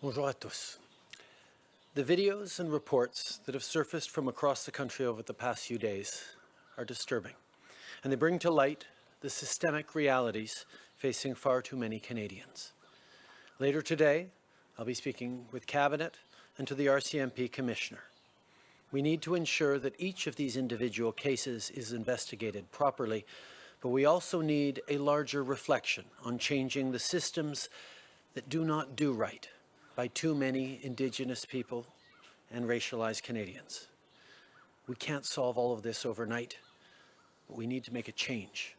Bonjour à tous. The videos and reports that have surfaced from across the country over the past few days are disturbing, and they bring to light the systemic realities facing far too many Canadians. Later today, I'll be speaking with Cabinet and to the RCMP Commissioner. We need to ensure that each of these individual cases is investigated properly, but we also need a larger reflection on changing the systems that do not do right by too many Indigenous people and racialized Canadians. We can't solve all of this overnight, but we need to make a change.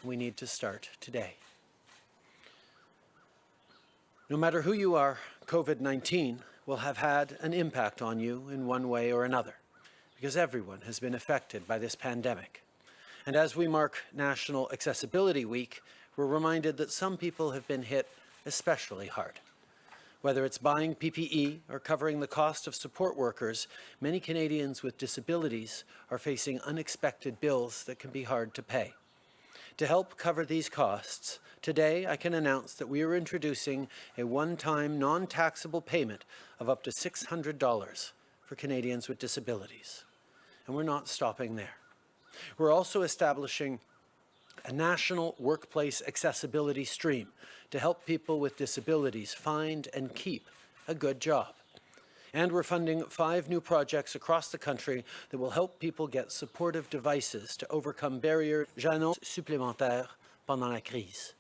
We need to start today. No matter who you are, COVID-19 will have had an impact on you in one way or another, because everyone has been affected by this pandemic. And as we mark National Accessibility Week, we're reminded that some people have been hit especially hard. Whether it's buying PPE or covering the cost of support workers, many Canadians with disabilities are facing unexpected bills that can be hard to pay. To help cover these costs, today I can announce that we are introducing a one-time non-taxable payment of up to $600 for Canadians with disabilities. And we're not stopping there. We're also establishing a national workplace accessibility stream to help people with disabilities find and keep a good job. And we're funding 5 new projects across the country that will help people get supportive devices to overcome barrières jalons supplémentaires pendant la crise.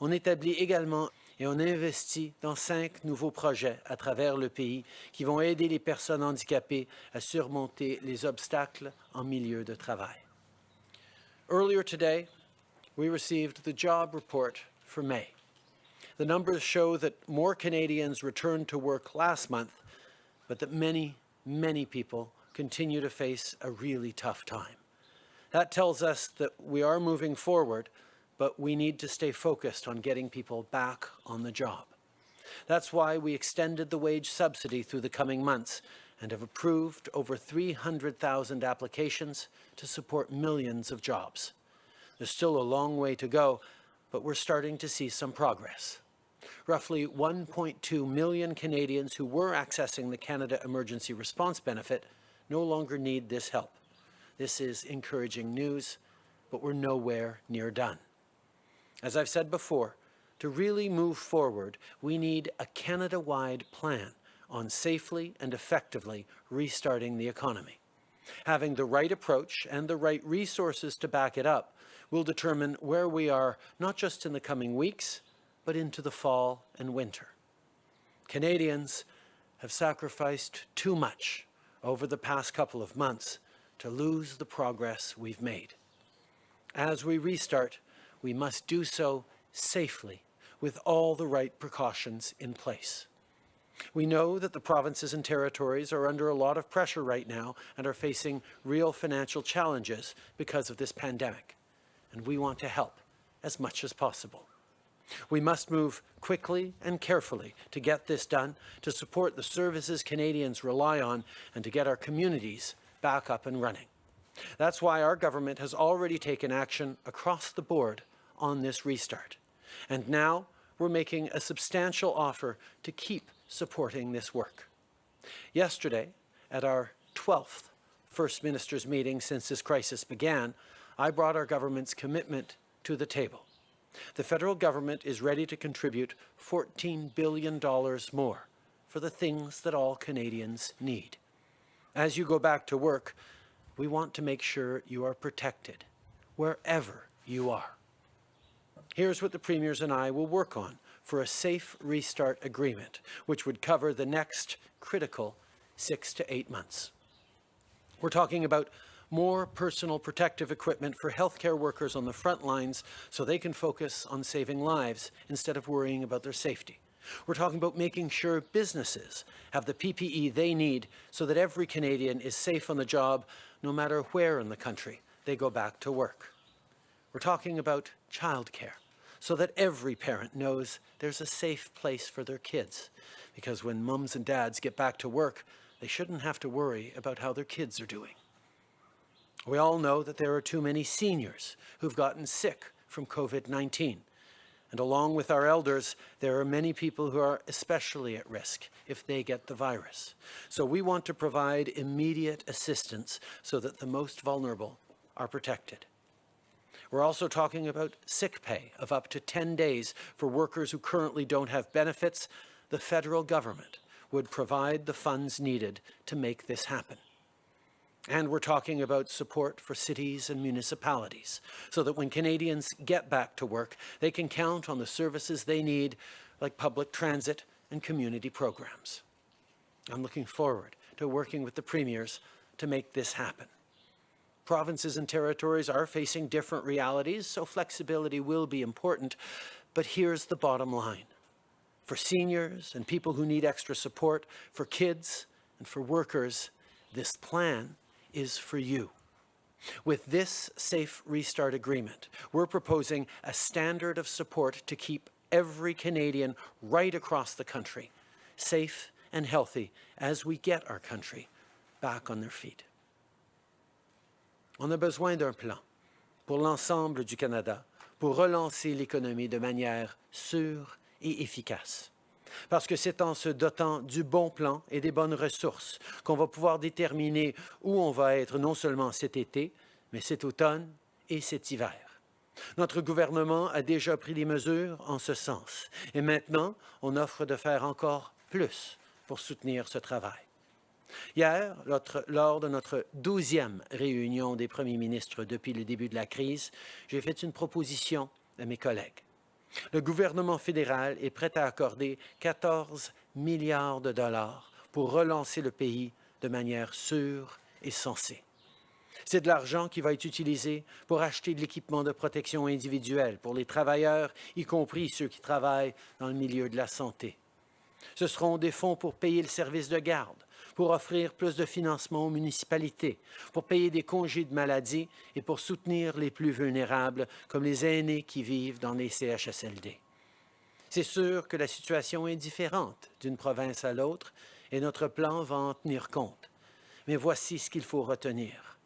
On établit également et on investit dans 5 nouveaux projets à travers le pays qui vont aider les personnes handicapées à surmonter les obstacles en milieu de travail. Earlier today, we received the job report for May. The numbers show that more Canadians returned to work last month, but that many, many people continue to face a really tough time. That tells us that we are moving forward, but we need to stay focused on getting people back on the job. That's why we extended the wage subsidy through the coming months and have approved over 300,000 applications to support millions of jobs. There's still a long way to go, but we're starting to see some progress. Roughly 1.2 million Canadians who were accessing the Canada Emergency Response Benefit no longer need this help. This is encouraging news, but we're nowhere near done. As I've said before, to really move forward, we need a Canada-wide plan on safely and effectively restarting the economy. Having the right approach and the right resources to back it up will determine where we are, not just in the coming weeks, but into the fall and winter. Canadians have sacrificed too much over the past couple of months to lose the progress we've made. As we restart, we must do so safely with all the right precautions in place. We know that the provinces and territories are under a lot of pressure right now and are facing real financial challenges because of this pandemic, and we want to help as much as possible. We must move quickly and carefully to get this done, to support the services Canadians rely on, and to get our communities back up and running. That's why our government has already taken action across the board on this restart. And now we're making a substantial offer to keep supporting this work. Yesterday, at our 12th First Ministers meeting since this crisis began, I brought our government's commitment to the table. The federal government is ready to contribute $14 billion more for the things that all Canadians need. As you go back to work, we want to make sure you are protected wherever you are. Here's what the Premiers and I will work on for a safe restart agreement, which would cover the next critical 6 to 8 months. We're talking about more personal protective equipment for healthcare workers on the front lines so they can focus on saving lives instead of worrying about their safety. We're talking about making sure businesses have the PPE they need so that every Canadian is safe on the job no matter where in the country they go back to work. We're talking about childcare so that every parent knows there's a safe place for their kids, because when mums and dads get back to work, they shouldn't have to worry about how their kids are doing. We all know that there are too many seniors who've gotten sick from COVID-19. And along with our elders, there are many people who are especially at risk if they get the virus. So we want to provide immediate assistance so that the most vulnerable are protected. We're also talking about sick pay of up to 10 days for workers who currently don't have benefits. The federal government would provide the funds needed to make this happen. And we're talking about support for cities and municipalities so that when Canadians get back to work, they can count on the services they need, like public transit and community programs. I'm looking forward to working with the premiers to make this happen. Provinces and territories are facing different realities, so flexibility will be important. But here's the bottom line. For seniors and people who need extra support, for kids and for workers, this plan is for you. With this Safe Restart Agreement, we're proposing a standard of support to keep every Canadian right across the country safe and healthy as we get our country back on their feet. On a besoin d'un plan pour l'ensemble du Canada pour relancer l'économie de manière sûre et efficace. Parce que c'est en se dotant du bon plan et des bonnes ressources qu'on va pouvoir déterminer où on va être non seulement cet été, mais cet automne et cet hiver. Notre gouvernement a déjà pris des mesures en ce sens. Et maintenant, on offre de faire encore plus pour soutenir ce travail. Hier, lors de notre 12e réunion des premiers ministres depuis le début de la crise, j'ai fait une proposition à mes collègues. Le gouvernement fédéral est prêt à accorder 14 milliards de dollars pour relancer le pays de manière sûre et sensée. C'est de l'argent qui va être utilisé pour acheter de l'équipement de protection individuelle pour les travailleurs, y compris ceux qui travaillent dans le milieu de la santé. Ce seront des fonds pour payer le service de garde, pour offrir plus de financement aux municipalités, pour payer des congés de maladie et pour soutenir les plus vulnérables, comme les aînés qui vivent dans les CHSLD. C'est sûr que la situation est différente d'une province à l'autre et notre plan va en tenir compte. Mais voici ce qu'il faut retenir.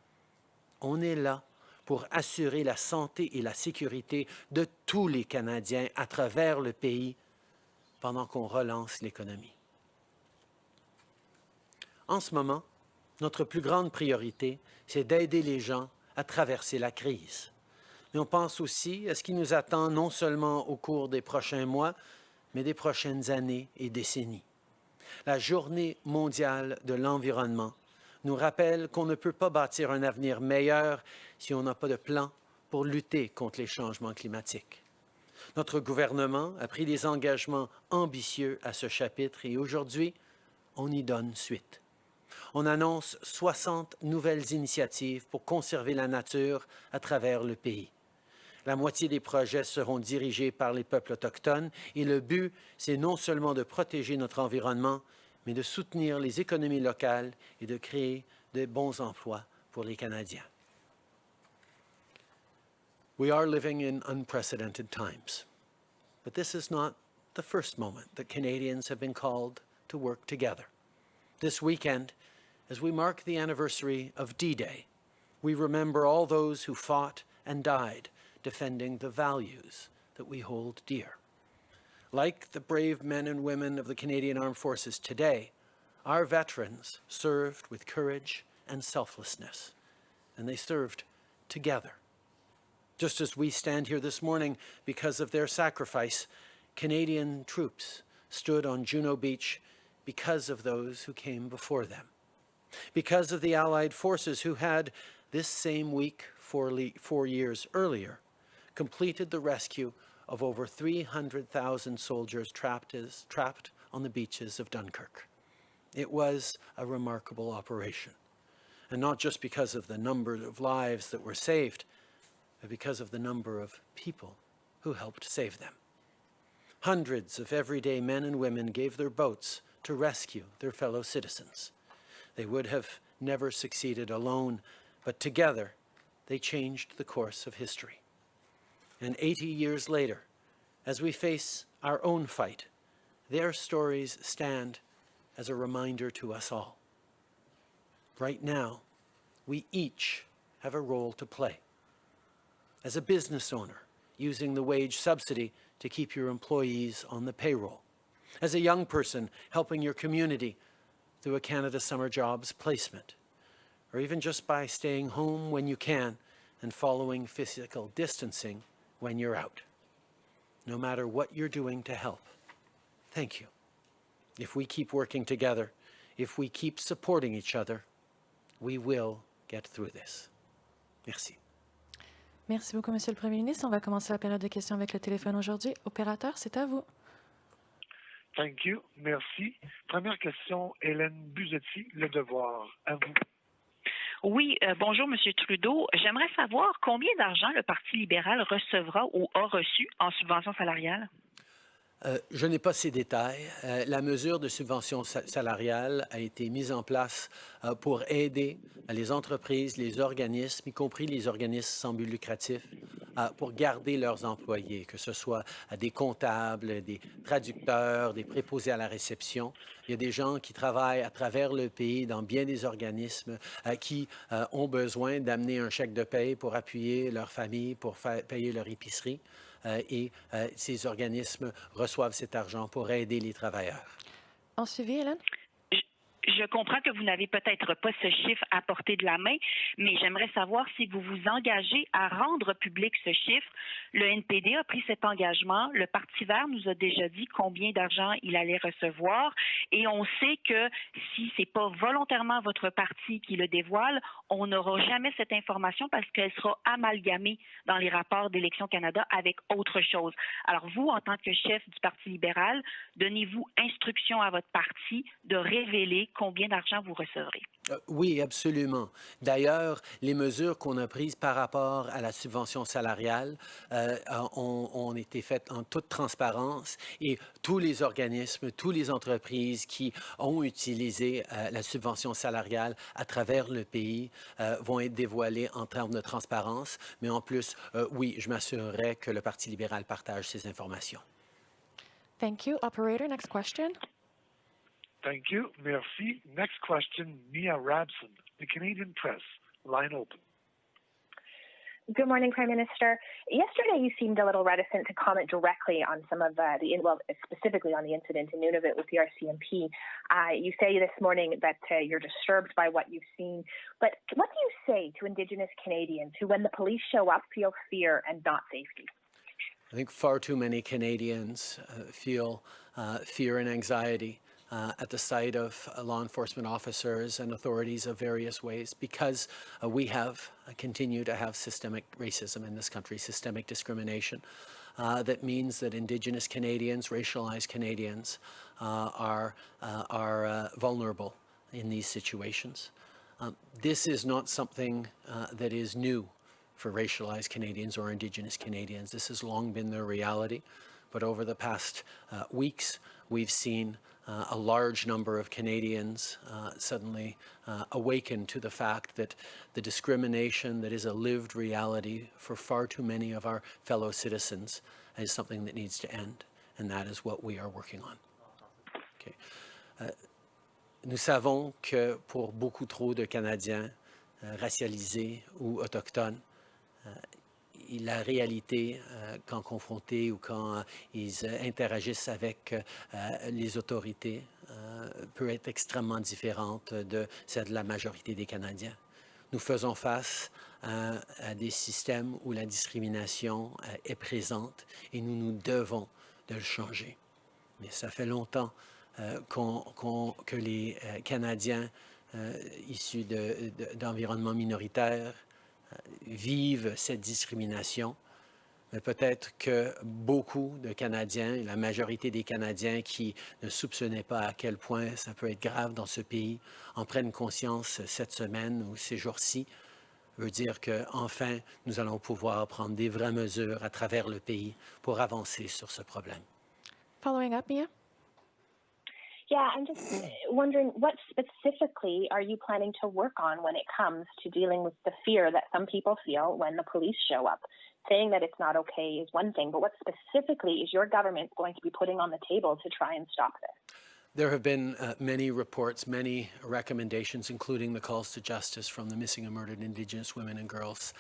On est là pour assurer la santé et la sécurité de tous les Canadiens à travers le pays pendant qu'on relance l'économie. En ce moment, notre plus grande priorité, c'est d'aider les gens à traverser la crise. Mais on pense aussi à ce qui nous attend non seulement au cours des prochains mois, mais des prochaines années et décennies. La Journée mondiale de l'environnement nous rappelle qu'on ne peut pas bâtir un avenir meilleur si on n'a pas de plan pour lutter contre les changements climatiques. Notre gouvernement a pris des engagements ambitieux à ce chapitre et aujourd'hui, on y donne suite. On annonce 60 nouvelles initiatives pour conserver la nature à travers le pays. La moitié des projets seront dirigés par les peuples autochtones et le but, c'est non seulement de protéger notre environnement, mais de soutenir les économies locales et de créer de bons emplois pour les Canadiens. We are living in unprecedented times, but this is not the first moment that Canadians have been called to work together. This weekend, as we mark the anniversary of D-Day, we remember all those who fought and died defending the values that we hold dear. Like the brave men and women of the Canadian Armed Forces today, our veterans served with courage and selflessness, and they served together. Just as we stand here this morning because of their sacrifice, Canadian troops stood on Juno Beach because of those who came before them. Because of the Allied forces who had, this same week 4 years earlier, completed the rescue of over 300,000 soldiers trapped on the beaches of Dunkirk. It was a remarkable operation, and not just because of the number of lives that were saved, but because of the number of people who helped save them. Hundreds of everyday men and women gave their boats to rescue their fellow citizens. They would have never succeeded alone, but together they changed the course of history. And 80 years later, as we face our own fight, their stories stand as a reminder to us all. Right now, we each have a role to play. As a business owner, using the wage subsidy to keep your employees on the payroll. As a young person, helping your community through a Canada Summer Jobs placement, or even just by staying home when you can and following physical distancing when you're out. No matter what you're doing to help, thank you. If we keep working together, if we keep supporting each other, we will get through this. Merci. Merci beaucoup, Monsieur le Premier ministre. On va commencer la période de questions avec le téléphone aujourd'hui. Opérateur, c'est à vous. Thank you. Merci. Première question, Hélène Buzetti, Le Devoir. À vous. Oui, bonjour, Monsieur Trudeau. J'aimerais savoir combien d'argent le Parti libéral recevra ou a reçu en subvention salariale? Je n'ai pas ces détails. La mesure de subvention salariale a été mise en place pour aider les entreprises, les organismes, y compris les organismes sans but lucratif, pour garder leurs employés, que ce soit des comptables, des traducteurs, des préposés à la réception. Il y a des gens qui travaillent à travers le pays dans bien des organismes qui ont besoin d'amener un chèque de paye pour appuyer leur famille, pour payer leur épicerie. Et ces organismes reçoivent cet argent pour aider les travailleurs. En suivi, Hélène? Je comprends que vous n'avez peut-être pas ce chiffre à portée de la main, mais j'aimerais savoir si vous vous engagez à rendre public ce chiffre. Le NPD a pris cet engagement. Le Parti vert nous a déjà dit combien d'argent il allait recevoir. Et on sait que si ce n'est pas volontairement votre parti qui le dévoile, on n'aura jamais cette information parce qu'elle sera amalgamée dans les rapports d'Élections Canada avec autre chose. Alors vous, en tant que chef du Parti libéral, donnez-vous instruction à votre parti de révéler combien d'argent vous recevrez. Oui, absolument. D'ailleurs, les mesures qu'on a prises par rapport à la subvention salariale ont été faites en toute transparence et tous les organismes, toutes les entreprises qui ont utilisé la subvention salariale à travers le pays vont être dévoilées en termes de transparence. Mais en plus, oui, je m'assurerai que le Parti libéral partage ces informations. Thank you. Operator, next question. Thank you. Merci. Next question, Mia Rabson, The Canadian Press. Line open. Good morning, Prime Minister. Yesterday, you seemed a little reticent to comment directly on some of specifically on the incident in Nunavut with the RCMP. You say this morning that you're disturbed by what you've seen. But what do you say to Indigenous Canadians who, when the police show up, feel fear and not safety? I think far too many Canadians feel fear and anxiety at the sight of law enforcement officers and authorities of various ways because we continue to have systemic racism in this country, systemic discrimination. That means that Indigenous Canadians, racialized Canadians are vulnerable in these situations. This is not something that is new for racialized Canadians or Indigenous Canadians. This has long been their reality, but over the past weeks, we've seen a large number of Canadians suddenly awaken to the fact that the discrimination that is a lived reality for far too many of our fellow citizens is something that needs to end, and that is what we are working on. Okay. Nous savons que pour beaucoup trop de Canadiens racialisés ou autochtones, la réalité, quand confrontés ou quand ils interagissent avec les autorités, peut être extrêmement différente de celle de la majorité des Canadiens. Nous faisons face à des systèmes où la discrimination est présente et nous devons de le changer. Mais ça fait longtemps que les Canadiens issus d'environnements minoritaires vivent cette discrimination, mais peut-être que beaucoup de Canadiens, la majorité des Canadiens qui ne soupçonnaient pas à quel point ça peut être grave dans ce pays, en prennent conscience cette semaine ou ces jours-ci, veut dire qu'enfin, nous allons pouvoir prendre des vraies mesures à travers le pays pour avancer sur ce problème. Following up, Mia? Yeah, I'm just wondering, what specifically are you planning to work on when it comes to dealing with the fear that some people feel when the police show up? Saying that it's not okay is one thing, but what specifically is your government going to be putting on the table to try and stop this? There have been many reports, many recommendations, including the calls to justice from the Missing and Murdered Indigenous Women and Girls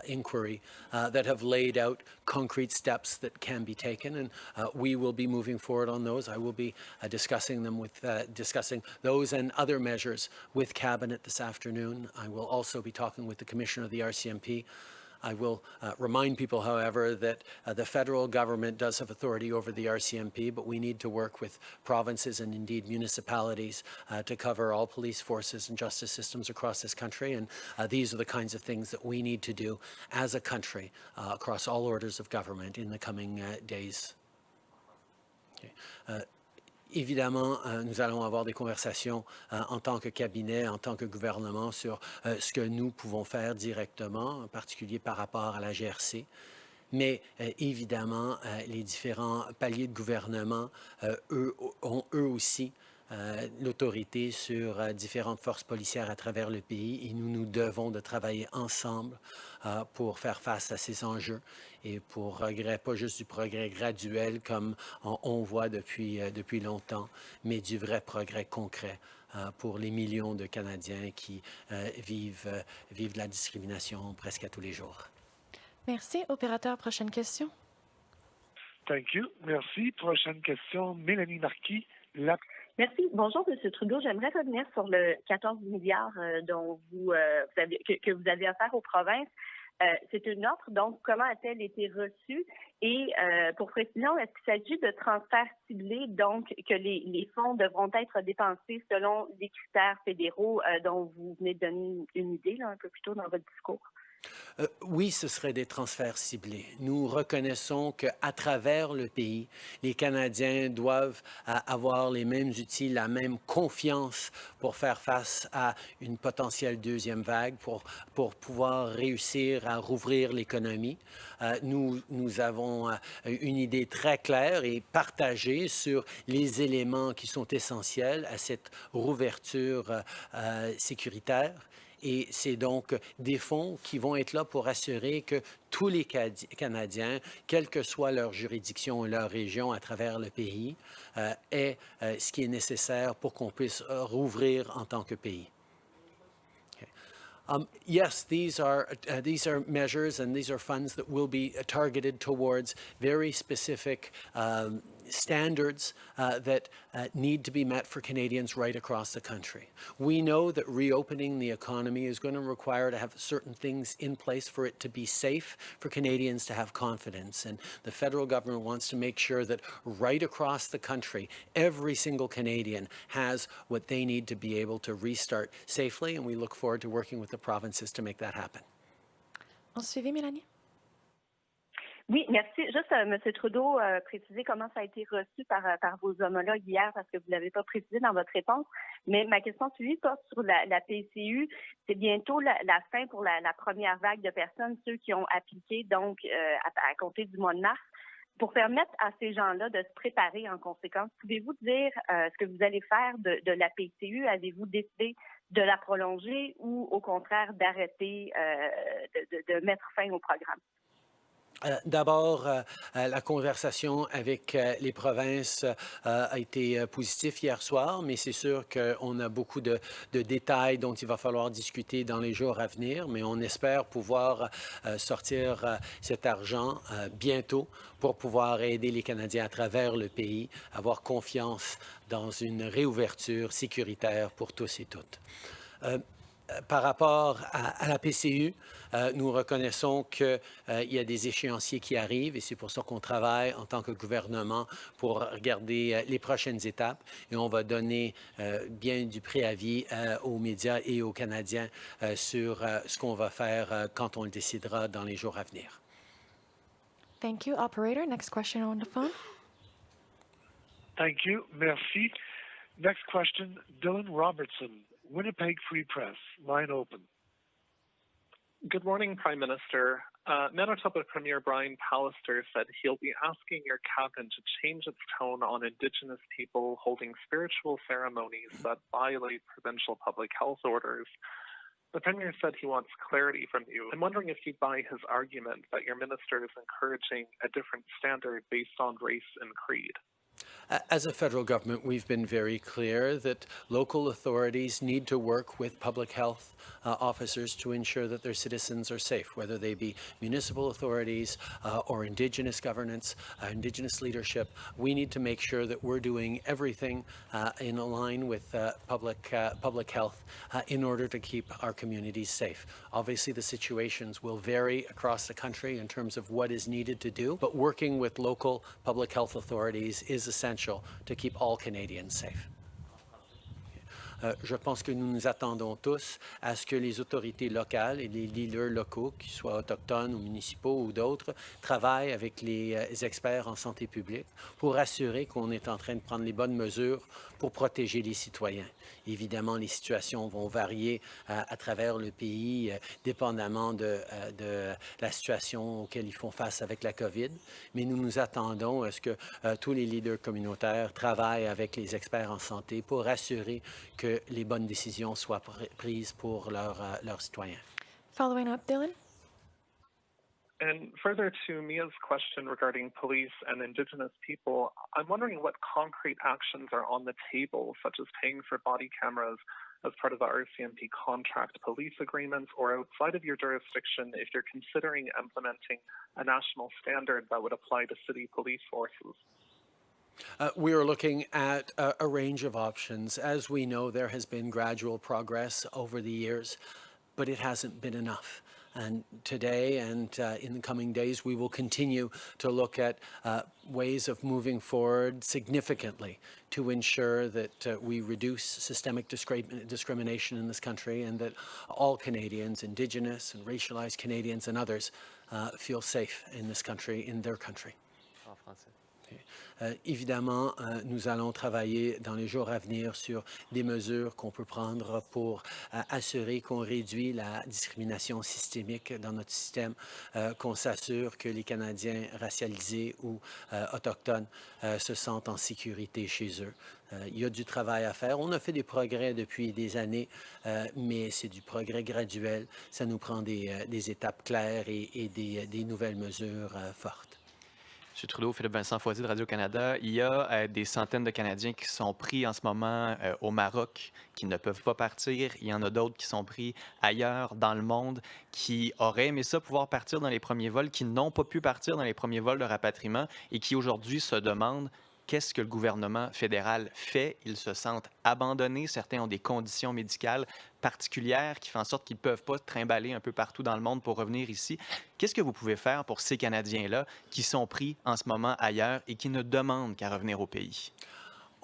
inquiry that have laid out concrete steps that can be taken, and we will be moving forward on those. I will be discussing those and other measures with Cabinet this afternoon. I will also be talking with the Commissioner of the RCMP. I will remind people, however, that the federal government does have authority over the RCMP, but we need to work with provinces and indeed municipalities to cover all police forces and justice systems across this country. And these are the kinds of things that we need to do as a country across all orders of government in the coming days. Okay. Évidemment, nous allons avoir des conversations en tant que cabinet, en tant que gouvernement sur ce que nous pouvons faire directement, en particulier par rapport à la GRC. Mais évidemment, les différents paliers de gouvernement, ont eux aussi l'autorité sur différentes forces policières à travers le pays et nous devons de travailler ensemble pour faire face à ces enjeux et pour pas juste du progrès graduel comme on voit depuis longtemps, mais du vrai progrès concret pour les millions de Canadiens qui vivent de la discrimination presque à tous les jours. Merci. Opérateur, prochaine question. Thank you. Merci. Prochaine question, Mélanie Marquis. Merci. Bonjour, M. Trudeau. J'aimerais revenir sur le 14 milliards dont que vous avez offert aux provinces. C'est une offre, donc comment a-t-elle été reçue? Et pour précision, est-ce qu'il s'agit de transferts ciblés, donc que les fonds devront être dépensés selon les critères fédéraux dont vous venez de donner une idée là, un peu plus tôt dans votre discours? Oui, ce serait des transferts ciblés. Nous reconnaissons qu'à travers le pays, les Canadiens doivent avoir les mêmes outils, la même confiance pour faire face à une potentielle deuxième vague, pour pouvoir réussir à rouvrir l'économie. Nous avons une idée très claire et partagée sur les éléments qui sont essentiels à cette rouverture sécuritaire. Et c'est donc des fonds qui vont être là pour assurer que tous les Canadiens, quelle que soit leur juridiction et leur région à travers le pays, aient ce qui est nécessaire pour qu'on puisse rouvrir en tant que pays. Yes, these are measures and these are funds that will be targeted towards very specific standards that need to be met for Canadians right across the country. We know that reopening the economy is going to require to have certain things in place for it to be safe, for Canadians to have confidence. And the federal government wants to make sure that right across the country, every single Canadian has what they need to be able to restart safely. And we look forward to working with the provinces to make that happen. En suivi, Mélanie? Oui, merci. Juste, M. Trudeau, préciser comment ça a été reçu par vos homologues hier, parce que vous ne l'avez pas précisé dans votre réponse. Mais ma question suivie porte sur la PCU. C'est bientôt la fin pour la première vague de personnes, ceux qui ont appliqué, donc, à compter du mois de mars. Pour permettre à ces gens-là de se préparer en conséquence, pouvez-vous dire ce que vous allez faire de la PCU? Avez-vous décidé de la prolonger ou, au contraire, d'arrêter, de mettre fin au programme? D'abord, la conversation avec les provinces a été positive hier soir, mais c'est sûr qu'on a beaucoup de détails dont il va falloir discuter dans les jours à venir, mais on espère pouvoir sortir cet argent bientôt pour pouvoir aider les Canadiens à travers le pays, avoir confiance dans une réouverture sécuritaire pour tous et toutes. Par rapport à la PCU, nous reconnaissons qu'il y a des échéanciers qui arrivent et c'est pour ça qu'on travaille en tant que gouvernement pour regarder les prochaines étapes et on va donner bien du préavis aux médias et aux Canadiens sur ce qu'on va faire quand on le décidera dans les jours à venir. Thank you. Operator, next question on the phone. Thank you. Merci. Next question, Dylan Robertson, Winnipeg Free Press. Line open. Good morning, Prime Minister. Manitoba Premier Brian Pallister said he'll be asking your cabinet to change its tone on Indigenous people holding spiritual ceremonies that violate provincial public health orders. The Premier said he wants clarity from you. I'm wondering if you buy his argument that your minister is encouraging a different standard based on race and creed. As a federal government, we've been very clear that local authorities need to work with public health officers to ensure that their citizens are safe, whether they be municipal authorities or Indigenous governance, Indigenous leadership. We need to make sure that we're doing everything in line with public health in order to keep our communities safe. Obviously, the situations will vary across the country in terms of what is needed to do, but working with local public health authorities is essential to keep all Canadians safe. Je pense que nous nous attendons tous à ce que les autorités locales et les leaders locaux, qu'ils soient autochtones ou municipaux ou d'autres, travaillent avec les experts en santé publique pour assurer qu'on est en train de prendre les bonnes mesures pour protéger les citoyens. Évidemment, les situations vont varier à travers le pays, dépendamment de la situation auquel ils font face avec la COVID, mais nous nous attendons à ce que tous les leaders communautaires travaillent avec les experts en santé pour assurer que les bonnes décisions soient prises pour leurs citoyens. Following up, Dylan. And further to Mia's question regarding police and Indigenous people, I'm wondering what concrete actions are on the table, such as paying for body cameras as part of the RCMP contract police agreements, or outside of your jurisdiction, if you're considering implementing a national standard that would apply to city police forces. We are looking at a range of options. As we know, there has been gradual progress over the years, but it hasn't been enough. And today and in the coming days, we will continue to look at ways of moving forward significantly to ensure that we reduce systemic discrimination in this country and that all Canadians, Indigenous and racialized Canadians and others, feel safe in this country, in their country. En français. Évidemment, nous allons travailler dans les jours à venir sur des mesures qu'on peut prendre pour assurer qu'on réduit la discrimination systémique dans notre système, qu'on s'assure que les Canadiens racialisés ou autochtones se sentent en sécurité chez eux. Il y a du travail à faire. On a fait des progrès depuis des années, mais c'est du progrès graduel. Ça nous prend des étapes claires et des nouvelles mesures fortes. M. Trudeau, Philippe Vincent Foisy de Radio-Canada, il y a des centaines de Canadiens qui sont pris en ce moment au Maroc, qui ne peuvent pas partir. Il y en a d'autres qui sont pris ailleurs dans le monde, qui auraient aimé ça pouvoir partir dans les premiers vols, qui n'ont pas pu partir dans les premiers vols de rapatriement et qui aujourd'hui se demandent qu'est-ce que le gouvernement fédéral fait. Ils se sentent abandonnés. Certains ont des conditions médicales particulières qui font en sorte qu'ils ne peuvent pas trimballer un peu partout dans le monde pour revenir ici. Qu'est-ce que vous pouvez faire pour ces Canadiens-là qui sont pris en ce moment ailleurs et qui ne demandent qu'à revenir au pays?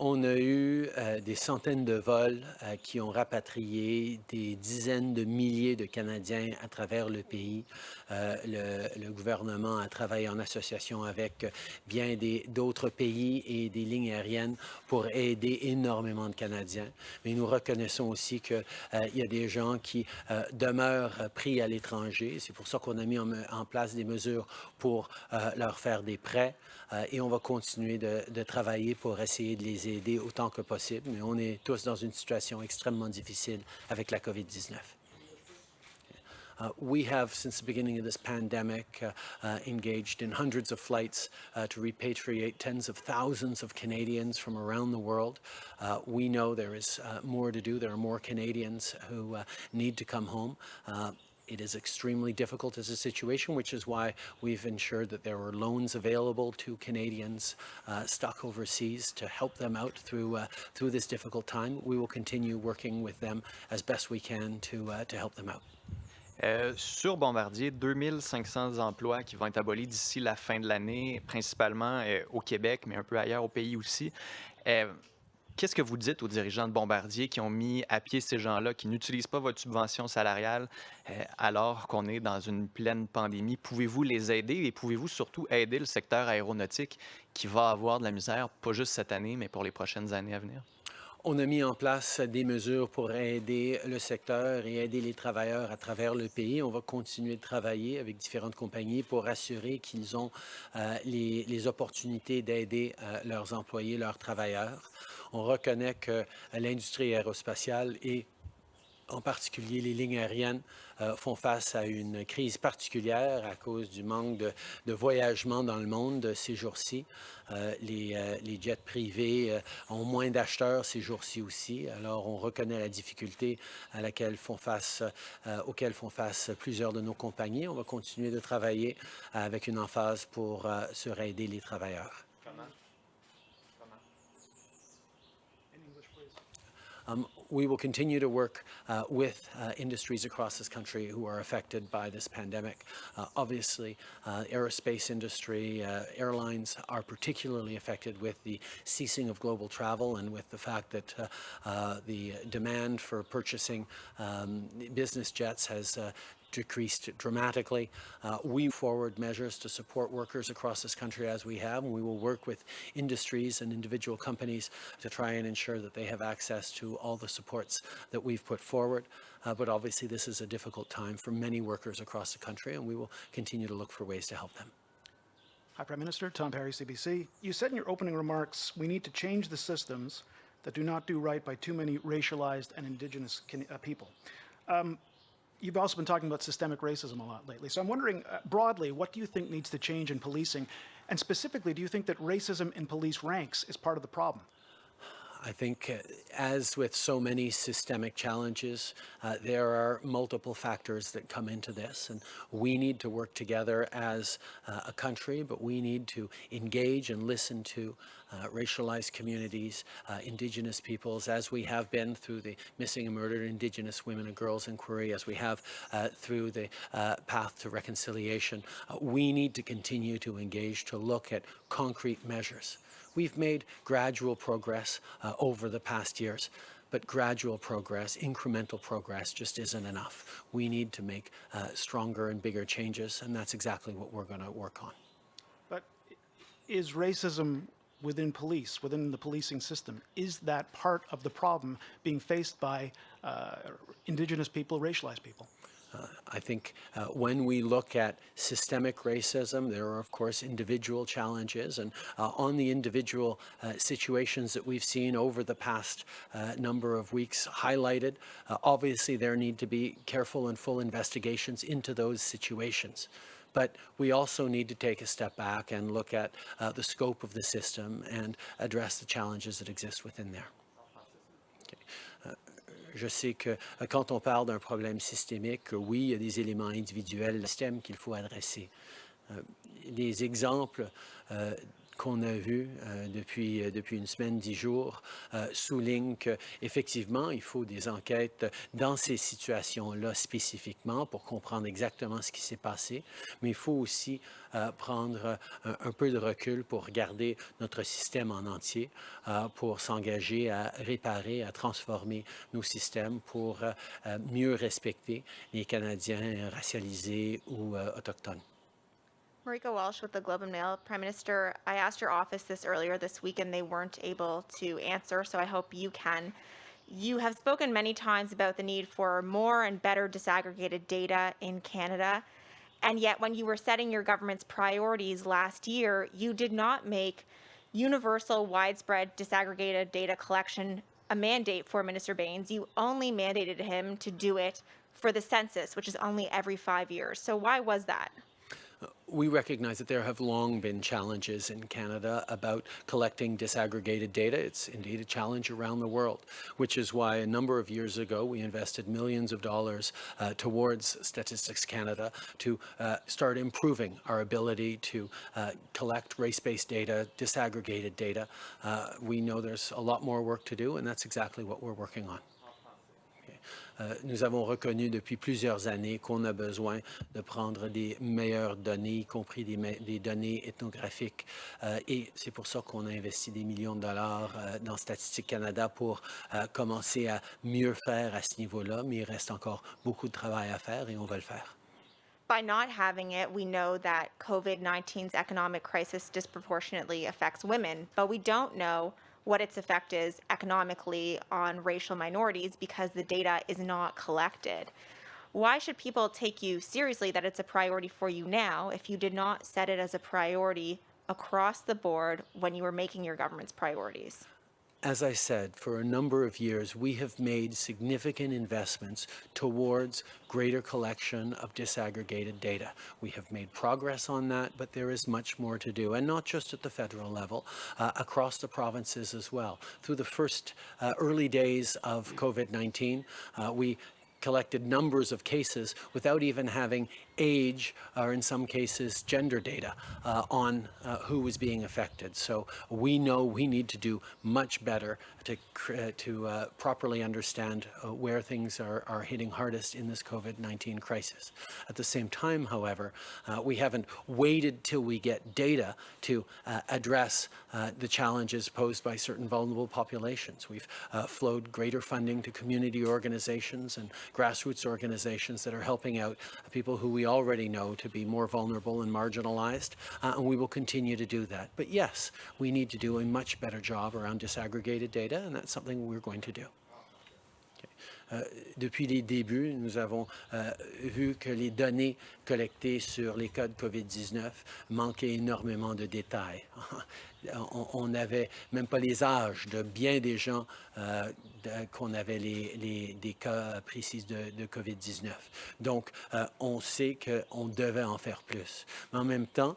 On a eu des centaines de vols qui ont rapatrié des dizaines de milliers de Canadiens à travers le pays. Le gouvernement a travaillé en association avec bien d'autres pays et des lignes aériennes pour aider énormément de Canadiens. Mais nous reconnaissons aussi qu'il y a des gens qui demeurent pris à l'étranger. C'est pour ça qu'on a mis en place des mesures pour leur faire des prêts. Et on va continuer de travailler pour essayer de les aider autant que possible. Mais on est tous dans une situation extrêmement difficile avec la COVID-19. We have, since the beginning of this pandemic, engaged in hundreds of flights to repatriate tens of thousands of Canadians from around the world. We know there is more to do. There are more Canadians who need to come home. It is extremely difficult as a situation, which is why we've ensured that there are loans available to Canadians stuck overseas to help them out through this difficult time. We will continue working with them as best we can to help them out. Sur Bombardier, 2500 emplois qui vont être abolis d'ici la fin de l'année, principalement au Québec, mais un peu ailleurs au pays aussi. Qu'est-ce que vous dites aux dirigeants de Bombardier qui ont mis à pied ces gens-là, qui n'utilisent pas votre subvention salariale alors qu'on est dans une pleine pandémie? Pouvez-vous les aider et pouvez-vous surtout aider le secteur aéronautique qui va avoir de la misère, pas juste cette année, mais pour les prochaines années à venir? On a mis en place des mesures pour aider le secteur et aider les travailleurs à travers le pays. On va continuer de travailler avec différentes compagnies pour assurer qu'ils ont les opportunités d'aider leurs employés, leurs travailleurs. On reconnaît que l'industrie aérospatiale est En particulier, les lignes aériennes font face à une crise particulière à cause du manque de voyagement dans le monde ces jours-ci. Les jets privés ont moins d'acheteurs ces jours-ci aussi. Alors, on reconnaît la difficulté à laquelle auxquelles font face plusieurs de nos compagnies. On va continuer de travailler avec une emphase pour aider les travailleurs. We will continue to work with industries across this country who are affected by this pandemic. Obviously, aerospace industry, airlines are particularly affected with the ceasing of global travel and with the fact that the demand for purchasing business jets has decreased dramatically. We forward measures to support workers across this country as we have, and we will work with industries and individual companies to try and ensure that they have access to all the supports that we've put forward. But obviously this is a difficult time for many workers across the country, and we will continue to look for ways to help them. Hi, Prime Minister. Tom Perry, CBC. You said in your opening remarks, we need to change the systems that do not do right by too many racialized and Indigenous people. You've also been talking about systemic racism a lot lately. So I'm wondering, broadly, what do you think needs to change in policing? And specifically, do you think that racism in police ranks is part of the problem? I think, as with so many systemic challenges, there are multiple factors that come into this, and we need to work together as a country, but we need to engage and listen to racialized communities, Indigenous peoples, as we have been through the Missing and Murdered Indigenous Women and Girls Inquiry, as we have through the Path to Reconciliation. We need to continue to engage, to look at concrete measures. We've made gradual progress over the past years, but gradual progress, incremental progress just isn't enough. We need to make stronger and bigger changes, and that's exactly what we're going to work on. But is racism within police, within the policing system, is that part of the problem being faced by Indigenous people, racialized people? I think when we look at systemic racism, there are, of course, individual challenges. And on the individual situations that we've seen over the past number of weeks highlighted, obviously there need to be careful and full investigations into those situations. But we also need to take a step back and look at the scope of the system and address the challenges that exist within there. Okay. Je sais que quand on parle d'un problème systémique, oui, il y a des éléments individuels, le système qu'il faut adresser. Les exemples qu'on a vus depuis une semaine, 10 jours, soulignent qu'effectivement, il faut des enquêtes dans ces situations-là spécifiquement pour comprendre exactement ce qui s'est passé, mais il faut aussi prendre un peu de recul pour regarder notre système en entier, pour s'engager à réparer, à transformer nos systèmes pour mieux respecter les Canadiens racialisés ou autochtones. Marika Walsh with the Globe and Mail. Prime Minister, I asked your office this earlier this week and they weren't able to answer, so I hope you can. You have spoken many times about the need for more and better disaggregated data in Canada, and yet when you were setting your government's priorities last year, you did not make universal, widespread disaggregated data collection a mandate for Minister Baines. You only mandated him to do it for the census, which is only every 5 years. So why was that? We recognize that there have long been challenges in Canada about collecting disaggregated data. It's indeed a challenge around the world, which is why a number of years ago we invested millions of dollars towards Statistics Canada to start improving our ability to collect race-based data, disaggregated data. We know there's a lot more work to do, and that's exactly what we're working on. Nous avons reconnu depuis plusieurs années qu'on a besoin de prendre des meilleures données, y compris des données ethnographiques. Et c'est pour ça qu'on a investi des millions de dollars dans Statistique Canada pour commencer à mieux faire à ce niveau-là. Mais il reste encore beaucoup de travail à faire et on va le faire. By not having it, we know that COVID-19's economic crisis disproportionately affects women, but we don't know what its effect is economically on racial minorities because the data is not collected. Why should people take you seriously that it's a priority for you now if you did not set it as a priority across the board when you were making your government's priorities? As I said, for a number of years, we have made significant investments towards greater collection of disaggregated data. We have made progress on that, but there is much more to do, and not just at the federal level, across the provinces as well. Through the first early days of COVID-19, we collected numbers of cases without even having age, or in some cases gender data on who was being affected. So we know we need to do much better to properly understand where things are hitting hardest in this COVID-19 crisis. At the same time, however, we haven't waited till we get data to address the challenges posed by certain vulnerable populations. We've flowed greater funding to community organizations and grassroots organizations that are helping out people who we already know to be more vulnerable and marginalized, and we will continue to do that. But yes, we need to do a much better job around disaggregated data, and that's something we're going to do. Depuis les débuts, nous avons vu que les données collectées sur les cas de COVID-19 manquaient énormément de détails. On n'avait même pas les âges de bien des gens qu'on avait des cas précis de COVID-19. Donc, on sait qu'on devait en faire plus. Mais en même temps,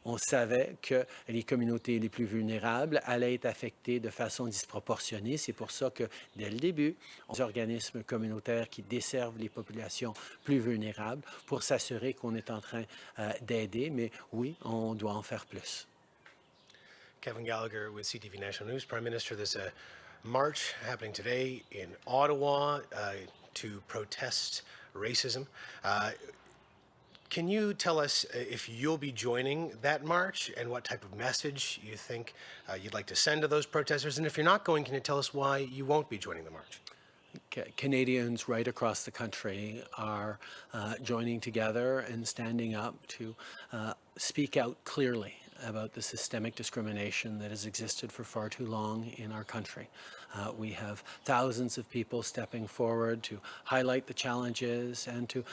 on savait que les communautés les plus vulnérables allaient être affectées de façon disproportionnée. C'est pour ça que, dès le début, on a des organismes communautaires qui desservent les populations plus vulnérables pour s'assurer qu'on est en train d'aider. Mais oui, on doit en faire plus. Kevin Gallagher with CTV National News. Prime Minister, there's a march happening today in Ottawa to protest racism. Can you tell us if you'll be joining that march and what type of message you think you'd like to send to those protesters? And if you're not going, can you tell us why you won't be joining the march? Canadians right across the country are joining together and standing up to speak out clearly about the systemic discrimination that has existed for far too long in our country. We have thousands of people stepping forward to highlight the challenges and to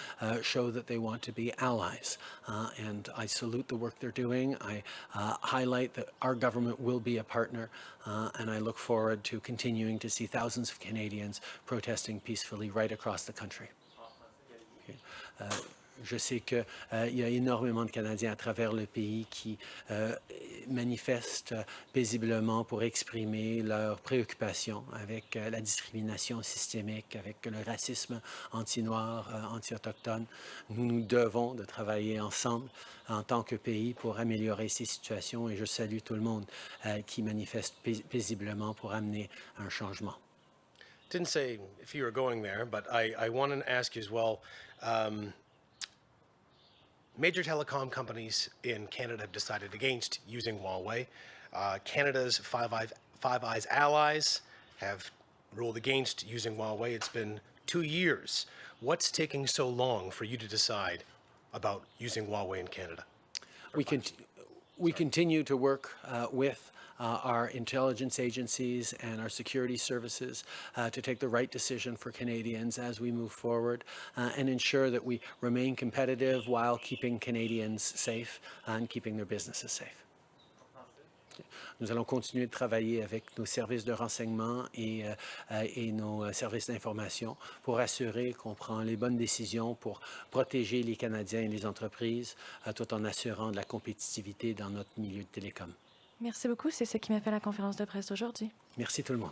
show that they want to be allies. And I salute the work they're doing. I highlight that our government will be a partner, and I look forward to continuing to see thousands of Canadians protesting peacefully right across the country. Okay. Je sais qu'il y a énormément de Canadiens à travers le pays qui manifestent paisiblement pour exprimer leurs préoccupations avec la discrimination systémique, avec le racisme anti-noir, anti-autochtone. Nous devons de travailler ensemble en tant que pays pour améliorer ces situations, et je salue tout le monde qui manifeste paisiblement pour amener un changement. Didn't say if you were going there, but I want to ask you as well. Major telecom companies in Canada have decided against using Huawei. Canada's Five Eyes allies have ruled against using Huawei. It's been 2 years. What's taking so long for you to decide about using Huawei in Canada? We continue to work with our intelligence agencies and our security services to take the right decision for Canadians as we move forward and ensure that we remain competitive while keeping Canadians safe and keeping their businesses safe. Nous allons continuer de travailler avec nos services de renseignement et nos services d'information pour assurer qu'on prend les bonnes décisions pour protéger les Canadiens et les entreprises tout en assurant de la compétitivité dans notre milieu de télécom. Merci beaucoup. C'est ce qui m'a fait la conférence de presse d'aujourd'hui. Merci tout le monde.